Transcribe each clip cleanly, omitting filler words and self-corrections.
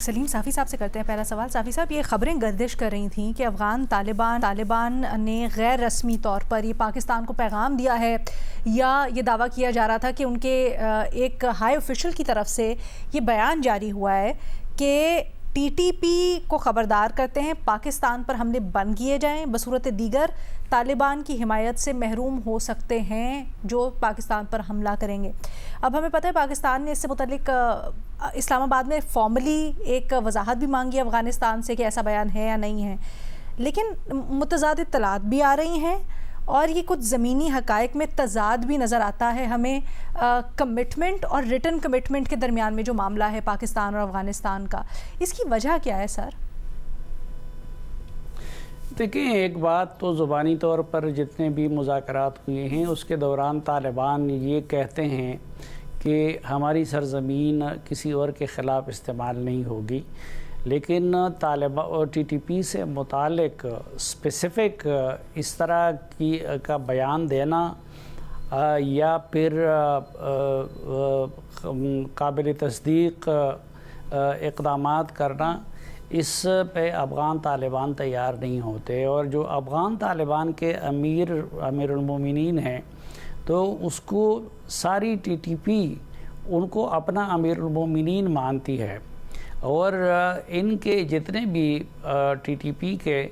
سلیم صافی صاحب سے کرتے ہیں پہلا سوال۔ صافی صاحب، یہ خبریں گردش کر رہی تھیں کہ افغان طالبان نے غیر رسمی طور پر یہ پاکستان کو پیغام دیا ہے، یا یہ دعویٰ کیا جا رہا تھا کہ ان کے ایک ہائی آفیشل کی طرف سے یہ بیان جاری ہوا ہے کہ ٹی ٹی پی کو خبردار کرتے ہیں پاکستان پر حملے بند کیے جائیں، بصورت دیگر طالبان کی حمایت سے محروم ہو سکتے ہیں جو پاکستان پر حملہ کریں گے۔ اب ہمیں پتہ ہے پاکستان نے اس سے متعلق اسلام آباد میں فارملی ایک وضاحت بھی مانگی ہے افغانستان سے کہ ایسا بیان ہے یا نہیں ہے، لیکن متضاد اطلاعات بھی آ رہی ہیں اور یہ کچھ زمینی حقائق میں تضاد بھی نظر آتا ہے ہمیں کمٹمنٹ اور ریٹن کمٹمنٹ کے درمیان میں جو معاملہ ہے پاکستان اور افغانستان کا۔ اس کی وجہ کیا ہے سر؟ دیکھیں، ایک بات تو زبانی طور پر جتنے بھی مذاکرات ہوئے ہیں اس کے دوران طالبان یہ کہتے ہیں کہ ہماری سرزمین کسی اور کے خلاف استعمال نہیں ہوگی، لیکن ٹی ٹی پی سے متعلق اسپیسیفک اس طرح کا بیان دینا یا پھر قابل تصدیق اقدامات کرنا، اس پہ افغان طالبان تیار نہیں ہوتے۔ اور جو افغان طالبان کے امیر المومنین ہیں تو اس کو ساری ٹی ٹی پی ان کو اپنا امیر المومنین مانتی ہے، اور ان کے جتنے بھی ٹی ٹی پی کے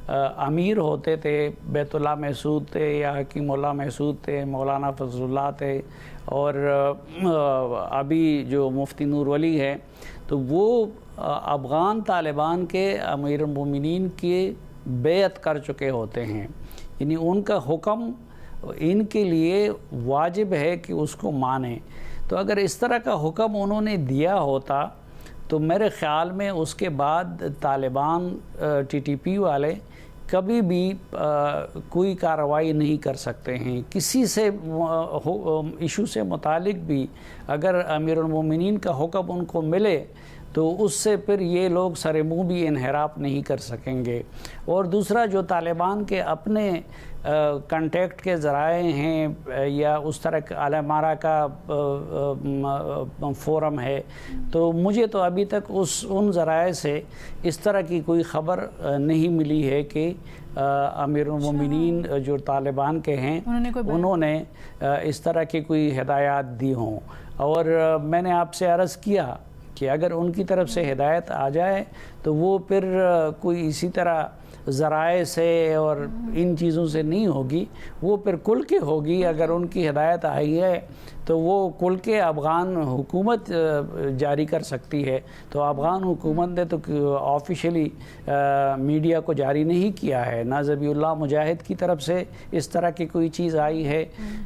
امیر ہوتے تھے، بیت اللہ محسود تھے یا حکیم اللہ محسود تھے، مولانا فضل اللہ تھے، اور ابھی جو مفتی نور ولی ہے، تو وہ افغان طالبان کے امیر المومنین کی بیعت کر چکے ہوتے ہیں، یعنی ان کا حکم ان کے لیے واجب ہے کہ اس کو مانیں۔ تو اگر اس طرح کا حکم انہوں نے دیا ہوتا تو میرے خیال میں اس کے بعد طالبان ٹی ٹی پی والے کبھی بھی کوئی کارروائی نہیں کر سکتے ہیں کسی سے ایشو سے متعلق بھی۔ اگر امیر المومنین کا حکم ان کو ملے تو اس سے پھر یہ لوگ سر منہ بھی انحراف نہیں کر سکیں گے۔ اور دوسرا، جو طالبان کے اپنے کنٹیکٹ کے ذرائع ہیں یا اس طرح علمارہ کا فورم ہے، تو مجھے تو ابھی تک ان ذرائع سے اس طرح کی کوئی خبر نہیں ملی ہے کہ امیر المومنین جو طالبان کے ہیں انہوں نے اس طرح کی کوئی ہدایات دی ہوں۔ اور میں نے آپ سے عرض کیا کہ اگر ان کی طرف سے ہدایت آ جائے تو وہ پھر کوئی اسی طرح ذرائع سے اور ان چیزوں سے نہیں ہوگی، وہ پھر کل کے ہوگی۔ اگر ان کی ہدایت آئی ہے تو وہ کل کے افغان حکومت جاری کر سکتی ہے۔ تو افغان حکومت نے تو آفیشلی میڈیا کو جاری نہیں کیا ہے، نہ ذبیح اللہ مجاہد کی طرف سے اس طرح کی کوئی چیز آئی ہے،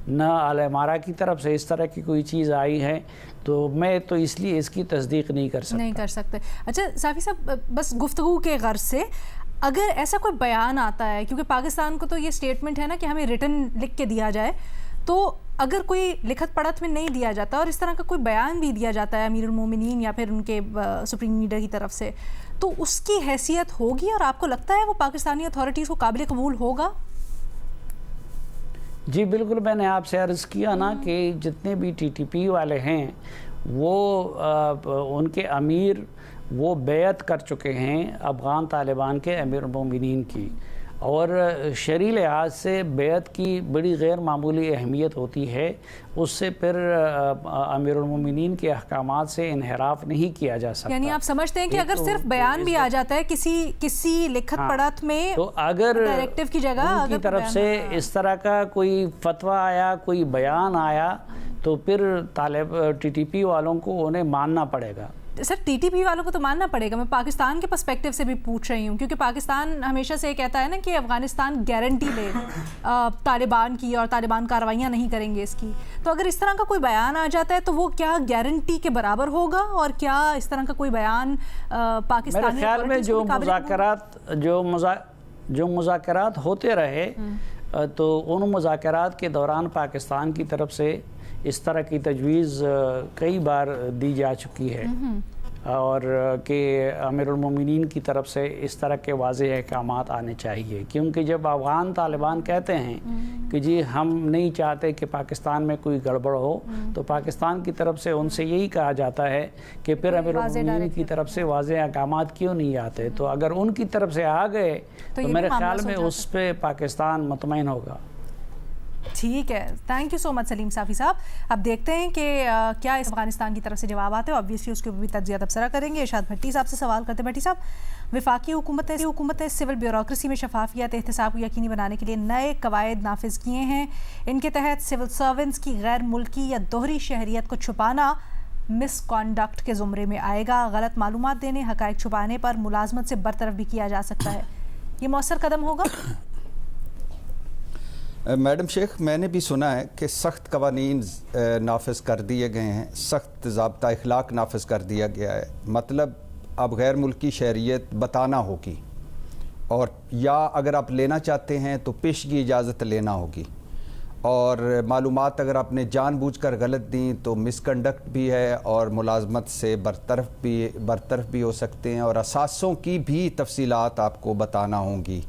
نہ علمارہ کی طرف سے اس طرح کی کوئی چیز آئی ہے، تو میں تو اس لیے اس کی تصدیق نہیں کر سکتے۔ اچھا صافی صاحب، بس گفتگو کے غرض سے اگر ایسا کوئی بیان آتا ہے، کیونکہ پاکستان کو تو یہ سٹیٹمنٹ ہے نا کہ ہمیں ریٹن لکھ کے دیا جائے، تو اگر کوئی لکھت پڑھت میں نہیں دیا جاتا اور اس طرح کا کوئی بیان بھی دیا جاتا ہے امیر المومنین یا پھر ان کے سپریم لیڈر کی طرف سے، تو اس کی حیثیت ہوگی اور آپ کو لگتا ہے وہ پاکستانی اتھارٹیز کو قابل قبول ہوگا؟ جی بالکل، میں نے آپ سے عرض کیا نا کہ جتنے بھی ٹی ٹی پی والے ہیں وہ ان کے امیر وہ بیعت کر چکے ہیں افغان طالبان کے امیر المومنین کی، اور شرعی لحاظ سے بیعت کی بڑی غیر معمولی اہمیت ہوتی ہے، اس سے پھر امیر المومنین کے احکامات سے انحراف نہیں کیا جا سکتا۔ یعنی آپ سمجھتے ہیں کہ اگر صرف بیان بھی آ جاتا ہے کسی لکھت پڑھت میں، تو اگر ڈائریکٹیو کی جگہ ان کی طرف سے اس طرح کا کوئی فتویٰ آیا، کوئی بیان آیا، تو پھر ٹی ٹی پی والوں کو انہیں ماننا پڑے گا۔ سر ٹی ٹی پی والوں کو تو ماننا پڑے گا، میں پاکستان کے پرسپیکٹیو سے بھی پوچھ رہی ہوں، کیونکہ پاکستان ہمیشہ سے کہتا ہے نا کہ افغانستان گارنٹی لے طالبان کی، اور طالبان کارروائیاں نہیں کریں گے اس کی۔ تو اگر اس طرح کا کوئی بیان آ جاتا ہے تو وہ کیا گارنٹی کے برابر ہوگا، اور کیا اس طرح کا کوئی بیان پاکستانی میرے خیال میں جو مذاکرات ہوتے رہے، تو ان مذاکرات کے دوران پاکستان کی طرف سے اس طرح کی تجویز کئی بار دی جا چکی ہے۔ اور کہ امیرالمومنین کی طرف سے اس طرح کے واضح احکامات آنے چاہیے، کیونکہ جب افغان طالبان کہتے ہیں کہ جی ہم نہیں چاہتے کہ پاکستان میں کوئی گڑبڑ ہو، تو پاکستان کی طرف سے ان سے یہی کہا جاتا ہے کہ پھر امیرالمومنین کی طرف سے واضح احکامات کیوں نہیں آتے؟ تو اگر ان کی طرف سے آ گئے تو میرے خیال میں اس پہ پاکستان مطمئن ہوگا۔ ٹھیک ہے، تھینک یو سو مچ سلیم صافی صاحب۔ اب دیکھتے ہیں کہ کیا اس افغانستان کی طرف سے جواب آتے ہیں، آبویسلی اس کے اوپر بھی تجزیہ تبصرہ کریں گے۔ ارشاد بھٹی صاحب سے سوال کرتے ہیں۔ بھٹی صاحب، وفاقی حکومت سول بیوروکریسی میں شفافیت احتساب کو یقینی بنانے کے لیے نئے قواعد نافذ کیے ہیں۔ ان کے تحت سول سرونٹس کی غیر ملکی یا دوہری شہریت کو چھپانا مس کانڈکٹ کے زمرے میں آئے گا۔ غلط معلومات دینے، حقائق چھپانے پر ملازمت سے برطرف بھی کیا جا سکتا ہے۔ یہ مؤثر قدم ہوگا؟ میڈم شیخ، میں نے بھی سنا ہے کہ سخت قوانین نافذ کر دیے گئے ہیں، سخت ضابطہ اخلاق نافذ کر دیا گیا ہے۔ مطلب اب غیر ملکی شہریت بتانا ہوگی، اور یا اگر آپ لینا چاہتے ہیں تو پیشگی اجازت لینا ہوگی، اور معلومات اگر آپ نے جان بوجھ کر غلط دیں تو مس کنڈکٹ بھی ہے اور ملازمت سے برطرف بھی ہو سکتے ہیں، اور اثاثوں کی بھی تفصیلات آپ کو بتانا ہوں گی،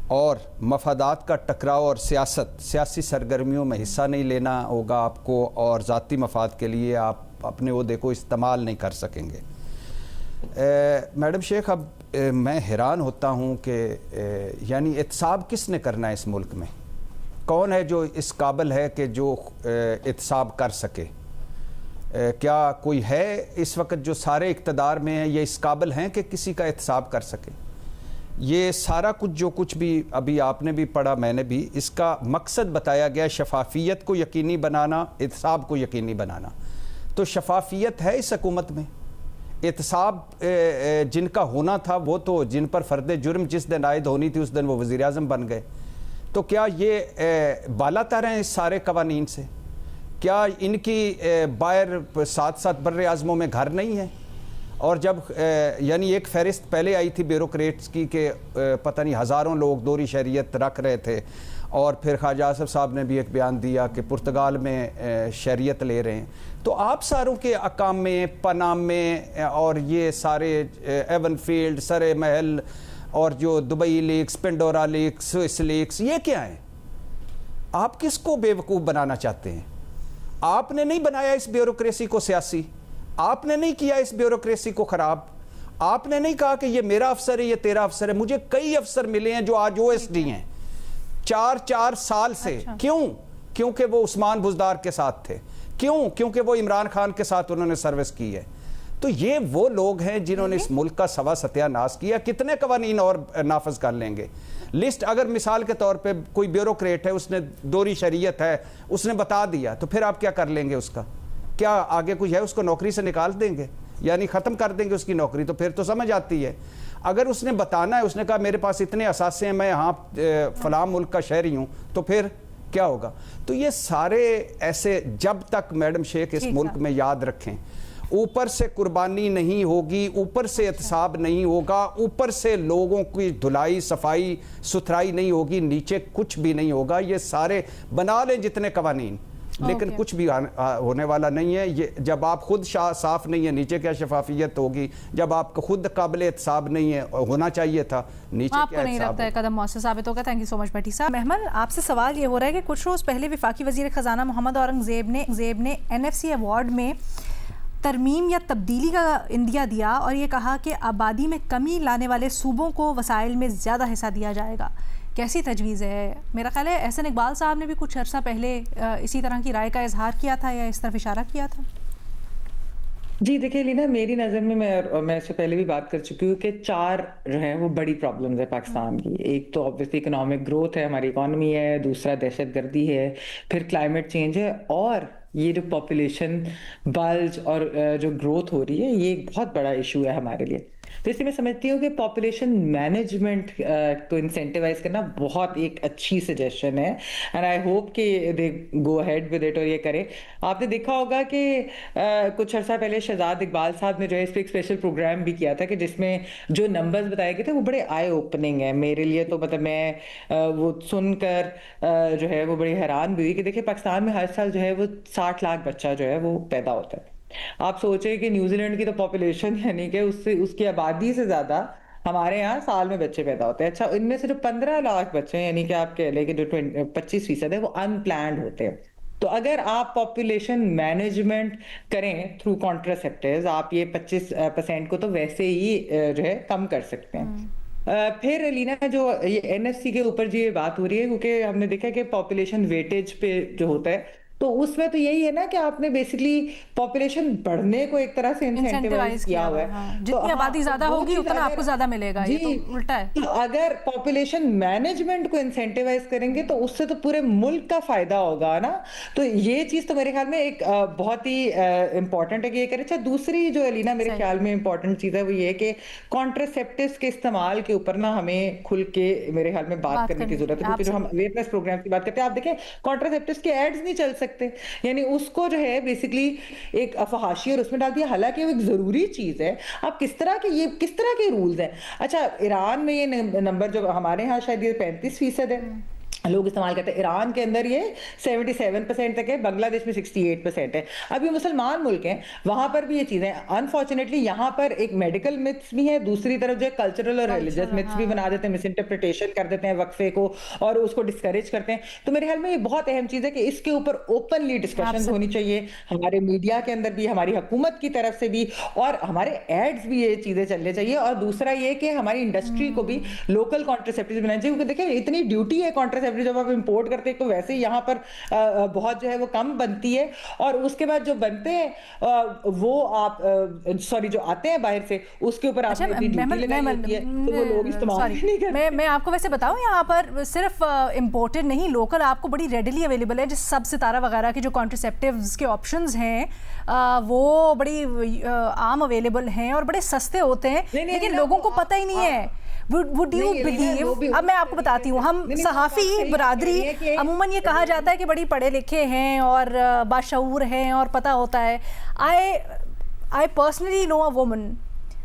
اور مفادات کا ٹکراؤ اور سیاسی سرگرمیوں میں حصہ نہیں لینا ہوگا آپ کو، اور ذاتی مفاد کے لیے آپ اپنے عہدے کو استعمال نہیں کر سکیں گے۔ میڈم شیخ، اب میں حیران ہوتا ہوں کہ یعنی احتساب کس نے کرنا ہے اس ملک میں؟ کون ہے جو اس قابل ہے کہ جو احتساب کر سکے؟ کیا کوئی ہے اس وقت جو سارے اقتدار میں ہیں، یہ اس قابل ہیں کہ کسی کا احتساب کر سکے؟ یہ سارا کچھ جو کچھ بھی ابھی آپ نے بھی پڑھا، میں نے بھی، اس کا مقصد بتایا گیا شفافیت کو یقینی بنانا، احتساب کو یقینی بنانا۔ تو شفافیت ہے اس حکومت میں؟ احتساب جن کا ہونا تھا وہ تو جن پر فرد جرم جس دن عائد ہونی تھی اس دن وہ وزیر اعظم بن گئے، تو کیا یہ بالا تر ہیں اس سارے قوانین سے؟ کیا ان کی باہر ساتھ ساتھ بر اعظموں میں گھر نہیں ہے؟ اور جب یعنی ایک فہرست پہلے آئی تھی بیوروکریٹس کی کہ پتہ نہیں ہزاروں لوگ دوہری شہریت رکھ رہے تھے، اور پھر خواجہ آصف صاحب نے بھی ایک بیان دیا کہ پرتگال میں شہریت لے رہے ہیں، تو آپ ساروں کے اقام میں، پنام میں، اور یہ سارے ایون فیلڈ، سرے محل، اور جو Dubai leaks, Pandora leaks, Swiss leaks, یہ کیا ہیں؟ آپ کس کو بیوقوف بنانا چاہتے ہیں؟ آپ نے نہیں بنایا اس بیوروکریسی کو سیاسی، آپ نے نہیں کیا اس بیوروکریسی کو خراب، آپ نے نہیں کہا کہ یہ میرا افسر ہے، یہ تیرا افسر ہے۔ مجھے کئی افسر ملے ہیں جو آج او ایس ڈی ہیں 4 سال سے۔ کیوں؟ کیونکہ وہ عثمان بزدار کے ساتھ تھے۔ کیوں؟ کیونکہ وہ عمران خان کے ساتھ انہوں نے سروس کی ہے۔ تو یہ وہ لوگ ہیں جنہوں نے اس ملک کا سوا ستیہ ناش کیا۔ کتنے قوانین اور نافذ کر لیں گے؟ لسٹ اگر مثال کے طور پہ کوئی بیوروکریٹ ہے، اس نے دوہری شہریت ہے، اس نے بتا دیا، تو پھر آپ کیا کر لیں گے اس کا؟ کیا آگے کچھ ہے؟ اس کو نوکری سے نکال دیں گے، یعنی ختم کر دیں گے اس کی نوکری؟ تو پھر تو سمجھ آتی ہے۔ اگر اس نے بتانا ہے، اس نے کہا میرے پاس اتنے اثاثے ہیں، میں یہاں فلاں ملک کا شہری ہوں، تو پھر کیا ہوگا؟ تو یہ سارے ایسے، جب تک میڈم شیخ اس ملک میں یاد رکھیں، اوپر سے قربانی نہیں ہوگی، اوپر سے احتساب نہیں ہوگا، اوپر سے لوگوں کی دھلائی صفائی ستھرائی نہیں ہوگی، نیچے کچھ بھی نہیں ہوگا۔ یہ سارے بنا لیں جتنے قوانین، لیکن کچھ بھی ہونے والا نہیں ہے۔ یہ جب آپ خود صاف نہیں ہے، نیچے کیا شفافیت ہوگی؟ جب آپ کو خود قابل احتساب نہیں ہے، ہونا چاہیے تھا، نیچے کیا احتساب؟ آپ کو نہیں لگتا ہے قدم مؤثر ثابت ہوگا؟ تھینک یو سو مچ بھٹی صاحب۔ محمد، آپ سے سوال یہ ہو رہا ہے کہ کچھ روز پہلے وفاقی وزیر خزانہ محمد اورنگزیب نے NFC ایوارڈ میں ترمیم یا تبدیلی کا عندیہ دیا، اور یہ کہا کہ آبادی میں کمی لانے والے صوبوں کو وسائل میں زیادہ حصہ دیا جائے گا۔ کیسی تجویز ہے؟ میرا خیال ہے احسن اقبال صاحب نے بھی کچھ عرصہ پہلے اسی طرح کی رائے کا اظہار کیا تھا، یا اس طرف اشارہ کیا تھا۔ جی دیکھیں لینا، میری نظر میں اس سے پہلے بھی بات کر چکی ہوں کہ 4 جو ہیں وہ بڑی پرابلمز ہے پاکستان کی۔ ایک تو آبویسلی اکنامک گروتھ ہے، ہماری اکانومی ہے، دوسرا دہشت گردی ہے، پھر کلائمیٹ چینج ہے، اور یہ جو پاپولیشن بلج اور جو گروتھ ہو رہی ہے، یہ ایک بہت بڑا ایشو ہے ہمارے لیے۔ تو اس لیے میں سمجھتی ہوں کہ پاپولیشن مینجمنٹ کو انسینٹیوائز کرنا بہت ایک اچھی سجیشن ہے، اینڈ آئی ہوپ کہ دے گو اہیڈ ود اٹ اور یہ کرے۔ آپ نے دیکھا ہوگا کہ کچھ عرصہ پہلے شہزاد اقبال صاحب نے جو ہے اس پہ ایک اسپیشل پروگرام بھی کیا تھا، کہ جس میں جو نمبرز بتائے گئے تھے وہ بڑے آئی اوپننگ ہیں میرے لیے۔ تو مطلب میں وہ سن کر جو ہے وہ بڑی حیران بھی ہوئی کہ دیکھیں پاکستان میں ہر سال جو ہے وہ 60 لاکھ بچہ جو ہے وہ پیدا ہوتا ہے، آپ سوچیں کہ نیوزی لینڈ کی تو پاپولیشن یعنی کہ اس کی آبادی سے زیادہ ہمارے یہاں سال میں بچے پیدا ہوتے ہیں. اچھا ان میں سے جو 15 لاکھ بچے ہیں یعنی کہ آپ کہہ لیں کہ جو 25% ہے وہ ان پلانڈ ہوتے ہیں. تو اگر آپ پاپولیشن مینجمنٹ کریں تھرو کانٹراسیپٹیوز آپ یہ 25% کو تو ویسے ہی جو ہے کم کر سکتے ہیں. پھر لینا جو یہ این ایف سی کے اوپر جو یہ بات ہو رہی ہے کیونکہ ہم نے دیکھا کہ پاپولیشن ویٹیج پہ جو ہوتا ہے تو اس میں تو یہی ہے نا کہ آپ نے بیسیکلی پاپولیشن بڑھنے کو ایک طرح سے انسینٹیوائز کیا ہوا ہے. جتنی آبادی زیادہ ہوگی اتنا آپ کو زیادہ ملے گا. یہ تو الٹا ہے. اگر پاپولیشن مینجمنٹ کو انسینٹیوائز کریں گے تو اس سے تو پورے ملک کا فائدہ ہوگا نا. تو یہ چیز تو میرے خیال میں ایک بہت ہی امپورٹنٹ ہے کہ یہ کرے. اچھا دوسری جو الینا میرے خیال میں امپورٹنٹ چیز ہے وہ یہ ہے کہ کانٹراسیپٹیوز کے استعمال کے اوپر نا ہمیں کھل کے میرے خیال میں بات کرنے کی ضرورت ہے. کیونکہ جو ہم اویئرنیس پروگرام کی بات کرتے ہیں آپ دیکھیں کانٹراسیپٹیوز کے ایڈز نہیں چل سکتے یعنی اس کو جو ہے بیسیکلی ایک فحاشی اور اس میں ڈال دیا حالانکہ وہ ایک ضروری چیز ہے. آپ کس طرح کے رولز ہیں. اچھا ایران میں یہ نمبر جو ہمارے ہاں شاید یہ 35% ہے لوگ استعمال کرتے ہیں. ایران کے اندر یہ 77% تک ہے. بنگلہ دیش میں 68% ہے. اب یہ مسلمان ملک ہیں وہاں پر بھی یہ چیزیں انفارچونیٹلی یہاں پر ایک میڈیکل متس بھی ہے دوسری طرف جو ہے کلچرل اور ریلیجس متس بھی بنا دیتے ہیں مس انٹرپریٹیشن کر دیتے ہیں وقفے کو اور اس کو ڈسکریج کرتے ہیں. تو میرے خیال میں یہ بہت اہم چیز ہے کہ اس کے اوپر اوپنلی ڈسکشن ہونی چاہیے ہمارے میڈیا کے اندر بھی ہماری حکومت کی طرف سے بھی اور ہمارے ایڈز بھی یہ چیزیں چلنے چاہیے. اور دوسرا یہ کہ ہماری انڈسٹری کو بھی لوکل کانٹراسیپٹیوز بنانا چاہیے کیونکہ دیکھیں اتنی ڈیوٹی ہے کانٹراسیپٹیو جب آپ امپورٹ کرتے ہیں تو ویسے ہی یہاں پر بہت جو ہے وہ کم بنتی ہے اور اس کے بعد جو بنتے ہیں وہ آپ سوری جو آتے ہیں باہر سے اس کے اوپر آپ نے اپنی ڈیوٹی لگائی ہوتی ہے تو وہ لوگ استعمال نہیں کرتے. میں آپ کو ویسے بتاؤں یہاں پر صرف امپورٹڈ نہیں لوکل آپ کو بڑی ریڈیلی اویلیبل ہے. جس سب ستارہ وغیرہ کے جو کانٹراسیپٹیوز کے آپشنز ہیں وہ بڑی عام اویلیبل ہیں اور بڑے سستے ہوتے ہیں لیکن لوگوں کو پتہ ہی نہیں ہے. Would you believe اب میں آپ کو بتاتی ہوں ہم صحافی برادری عموماً یہ کہا جاتا ہے کہ بڑی پڑھے لکھے ہیں اور باشعور ہیں اور پتہ ہوتا ہے. I personally know a woman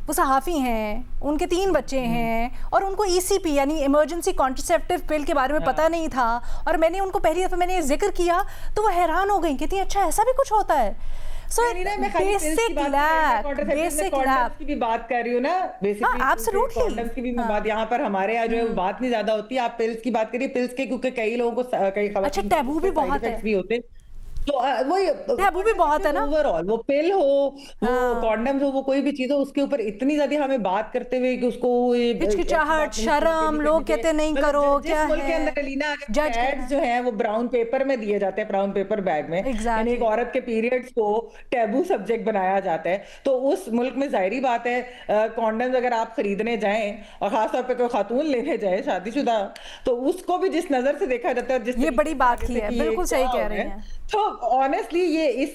وہ صحافی ہیں ان کے 3 بچے ہیں اور ان کو ECP یعنی ایمرجنسی کانٹراسیپٹیو پل کے بارے میں پتہ نہیں تھا اور میں نے ان کو پہلی دفعہ میں نے ذکر کیا تو وہ حیران ہو گئی کہتی ہیں اچھا ایسا بھی کچھ ہوتا ہے. بیسک لیب کی بھی بات کر رہی ہوں نا بیسکلی کی بھی بات یہاں پر ہمارے یہاں جو ہے بات نہیں زیادہ ہوتی. آپ پلس کی بات کریے پلس کے کیونکہ کئی لوگوں کو کئی خواتین ٹیبو بھی بہت ہے تو وہ بھی بہت ہے نا اوور آل وہ پل ہو وہ کانڈمز ہو وہ کوئی بھی چیز ہو اس کے اوپر اتنی زیادہ ہمیں بات کرتے ہوئے کہ اس کو ہچکچاہٹ شرم لوگ کہتے نہیں کرو کیا ملک کے اندر الینا ایڈز جو ہیں وہ براؤن پیپر میں دیے جاتے ہیں براؤن پیپر بیگ میں یعنی ایک عورت کے پیریڈز کو ٹیبو سبجیکٹ بنایا جاتا ہے. تو اس ملک میں ظاہری بات ہے کانڈمز اگر آپ خریدنے جائیں اور خاص طور پہ کوئی خاتون لینے جائے شادی شدہ تو اس کو بھی جس نظر سے دیکھا جاتا ہے جس یہ بڑی بات کی ہے بالکل صحیح کہہ رہے ہیں. تو آنیسٹلی یہ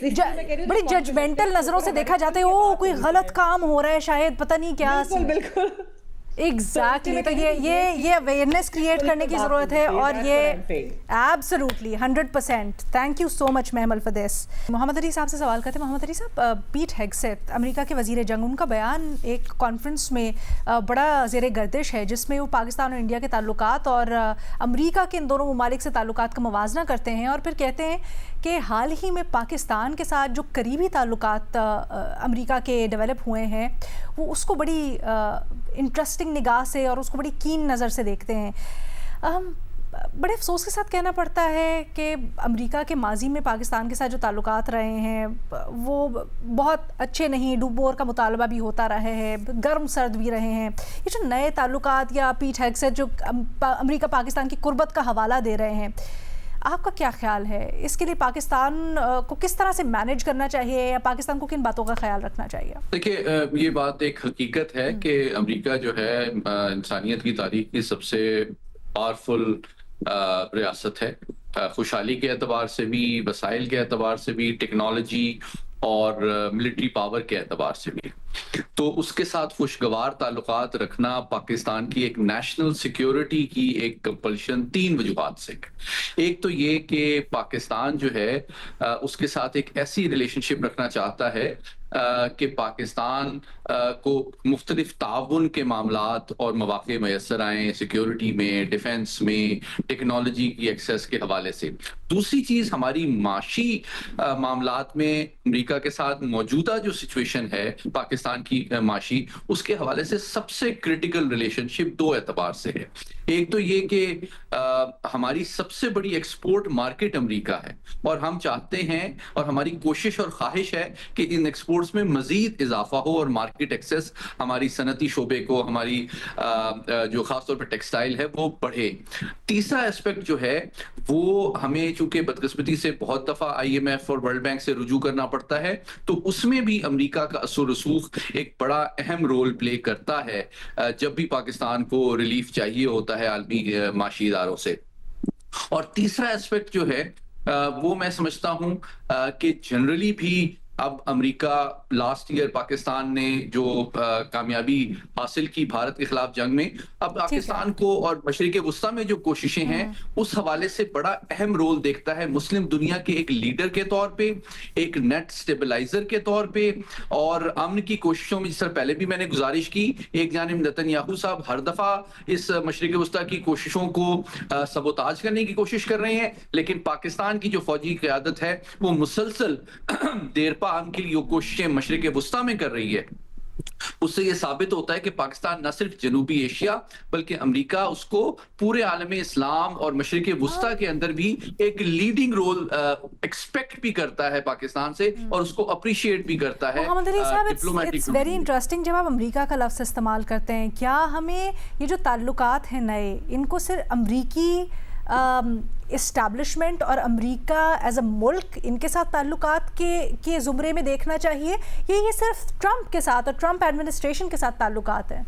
بڑی ججمنٹل نظروں سے دیکھا جاتا ہے او کوئی غلط کام ہو رہا ہے شاید پتہ نہیں کیا. بالکل ایگزیکٹلی تو یہ اویئرنیس کریٹ کرنے کی ضرورت ہے اور یہ absolutely 100%. Thank you so much محمل فار دس. محمد علی صاحب سے سوال کرتے ہیں. محمد علی صاحب پیٹ ہیگسیت امریکہ کے وزیر جنگ ان کا بیان ایک کانفرنس میں بڑا زیر گردش ہے جس میں وہ پاکستان اور انڈیا کے تعلقات اور امریکہ کے ان دونوں ممالک سے تعلقات کا موازنہ کرتے ہیں اور پھر کہتے ہیں کہ حال ہی میں پاکستان کے ساتھ جو قریبی تعلقات امریکہ کے ڈیولپ ہوئے ہیں وہ اس کو بڑی انٹرسٹنگ نگاہ سے اور اس کو بڑی کین نظر سے دیکھتے ہیں. بڑے افسوس کے ساتھ کہنا پڑتا ہے کہ امریکہ کے ماضی میں پاکستان کے ساتھ جو تعلقات رہے ہیں وہ بہت اچھے نہیں. ڈوبور کا مطالبہ بھی ہوتا رہا ہے گرم سرد بھی رہے ہیں. یہ جو نئے تعلقات یا پیٹ ہیگسیت جو امریکہ پاکستان کی قربت کا حوالہ دے رہے ہیں آپ کا کیا خیال ہے اس کے لیے پاکستان کو کس طرح سے مینیج کرنا چاہیے یا پاکستان کو کن باتوں کا خیال رکھنا چاہیے؟ دیکھیے یہ بات ایک حقیقت ہے کہ امریکہ جو ہے انسانیت کی تاریخ کی سب سے پاورفل ریاست ہے. خوشحالی کے اعتبار سے بھی وسائل کے اعتبار سے بھی ٹیکنالوجی اور ملٹری پاور کے اعتبار سے بھی. تو اس کے ساتھ خوشگوار تعلقات رکھنا پاکستان کی ایک نیشنل سیکیورٹی کی ایک کمپلشن 3 وجوہات سے. ایک تو یہ کہ پاکستان جو ہے اس کے ساتھ ایک ایسی ریلیشن شپ رکھنا چاہتا ہے کہ پاکستان کو مختلف تعاون کے معاملات اور مواقع میسر آئیں سیکیورٹی میں، ڈیفنس میں، ٹیکنالوجی کی ایکسیس کے حوالے سے۔ دوسری چیز ہماری معاشی معاملات میں امریکہ کے ساتھ موجودہ جو سچویشن ہے پاکستان کی معاشی، اس کے حوالے سے سب سے کرٹیکل ریلیشن شپ دو اعتبار سے ہے۔ ایک تو یہ کہ ہماری سب سے بڑی ایکسپورٹ مارکیٹ امریکہ ہے، اور ہم چاہتے ہیں اور ہماری کوشش اور خواہش ہے کہ ان ایکسپورٹس میں مزید اضافہ ہو اور مارکیٹ ایکسیس ہماری صنعتی شعبے کو، ہماری جو خاص طور پر ٹیکسٹائل ہے وہ بڑھے۔ تیسرا اسپیکٹ جو ہے وہ ہمیں چونکہ بدقسمتی سے بہت دفعہ آئی ایم ایف اور ورلڈ بینک سے رجوع کرنا پڑتا ہے، تو اس میں بھی امریکہ کا اثر و رسوخ ایک بڑا اہم رول پلے کرتا ہے جب بھی پاکستان کو ریلیف چاہیے ہوتا ہے عالمی معاشی اداروں سے۔ اور تیسرا اسپیکٹ جو ہے وہ میں سمجھتا ہوں کہ جنرلی بھی اب امریکہ لاسٹ ایئر پاکستان نے جو کامیابی حاصل کی بھارت کے خلاف جنگ میں، اب پاکستان کو اور مشرق وسطیٰ میں جو کوششیں ہیں اس حوالے سے بڑا اہم رول دیکھتا ہے مسلم دنیا کے ایک لیڈر کے طور پہ، ایک نیٹ سٹیبلائزر کے طور پہ، اور امن کی کوششوں میں جس طرح پہلے بھی میں نے گزارش کی، ایک جانب نتن یاہو صاحب ہر دفعہ اس مشرق وسطیٰ کی کوششوں کو سبوتاج کرنے کی کوشش کر رہے ہیں، لیکن پاکستان کی جو فوجی قیادت ہے وہ مسلسل دیرپا امن کے لیے جو کوششیں مشرق وسطیٰ میں کر رہی ہے، اس سے یہ ثابت ہوتا ہے کہ پاکستان نہ صرف جنوبی ایشیا بلکہ امریکہ اس کو پورے عالم اسلام اور مشرق وسطیٰ کے اندر بھی ایک لیڈنگ رول ایکسپیکٹ بھی کرتا ہے پاکستان سے، اور اس کو اپریشیٹ بھی کرتا ہے۔ محمد علی صاحب، اٹس ویری انٹرسٹنگ جب آپ امریکہ کا لفظ استعمال کرتے ہیں، کیا ہمیں یہ جو تعلقات ہیں نئے، ان کو صرف امریکی اسٹیبلشمنٹ اور امریکہ ایز اے ملک ان کے ساتھ تعلقات کے زمرے میں دیکھنا چاہیے، یہ صرف ٹرمپ کے ساتھ اور ٹرمپ ایڈمنسٹریشن کے ساتھ تعلقات ہیں؟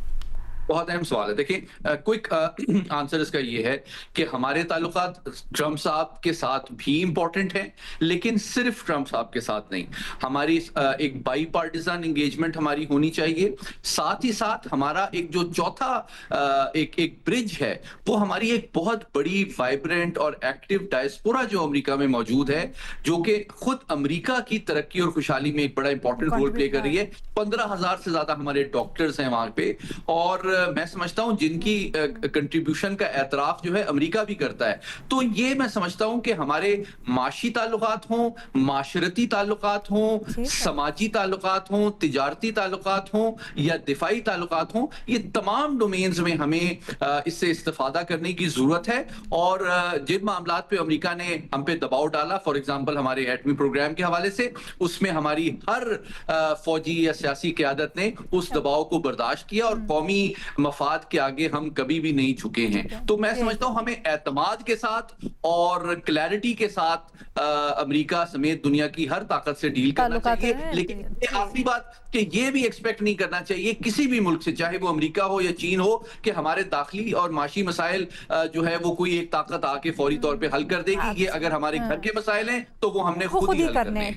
بہت اہم سوال ہے۔ دیکھیں، کوئک آنسر اس کا یہ ہے کہ ہمارے تعلقات ٹرمپ صاحب کے ساتھ بھی امپورٹنٹ ہیں، لیکن صرف ٹرمپ صاحب کے ساتھ نہیں۔ ہماری ایک بائی پارٹیزن انگیجمنٹ ہماری ہونی چاہیے، ساتھ ہی ساتھ ہمارا ایک جو چوتھا ایک برج ہے وہ ہماری ایک بہت بڑی وائبرنٹ اور ایکٹیو ڈائسپورا جو امریکہ میں موجود ہے، جو کہ خود امریکہ کی ترقی اور خوشحالی میں ایک بڑا امپورٹنٹ رول پلے کر رہی ہے۔ 15,000 سے زیادہ ہمارے ڈاکٹرز ہیں وہاں پہ، اور میں سمجھتا ہوں جن کی کنٹریبیوشن کا اعتراف جو ہے امریکہ بھی کرتا ہے۔ تو یہ میں سمجھتا ہوں کہ ہمارے معاشی تعلقات ہوں، معاشرتی تعلقات ہوں، سماجی تعلقات ہوں، تجارتی تعلقات ہوں یا دفاعی تعلقات ہوں، یہ تمام ڈومینز میں ہمیں اس سے استفادہ کرنے کی ضرورت ہے۔ اور جن معاملات پہ امریکہ نے ہم پہ دباؤ ڈالا، فار ایگزامپل ہمارے ایٹمی پروگرام کے حوالے سے، اس میں ہماری ہر فوجی یا سیاسی قیادت نے اس دباؤ کو برداشت کیا، اور قومی مفاد کے آگے ہم کبھی بھی نہیں جھکے ہیں۔ تو میں سمجھتا ہوں ہمیں اعتماد کے ساتھ اور کلیئرٹی کے ساتھ امریکہ سمیت دنیا کی ہر طاقت سے ڈیل کرنا چاہیے، لیکن آخری بات کہ یہ بھی ایکسپیکٹ نہیں کرنا چاہیے کسی بھی ملک سے، چاہے وہ امریکہ ہو یا چین ہو، کہ ہمارے داخلی اور معاشی مسائل جو ہے وہ کوئی ایک طاقت آ کے فوری طور پہ حل کر دے گی۔ یہ اگر ہمارے گھر کے مسائل ہیں تو وہ ہم نے خود ہی حل کرنے ہیں۔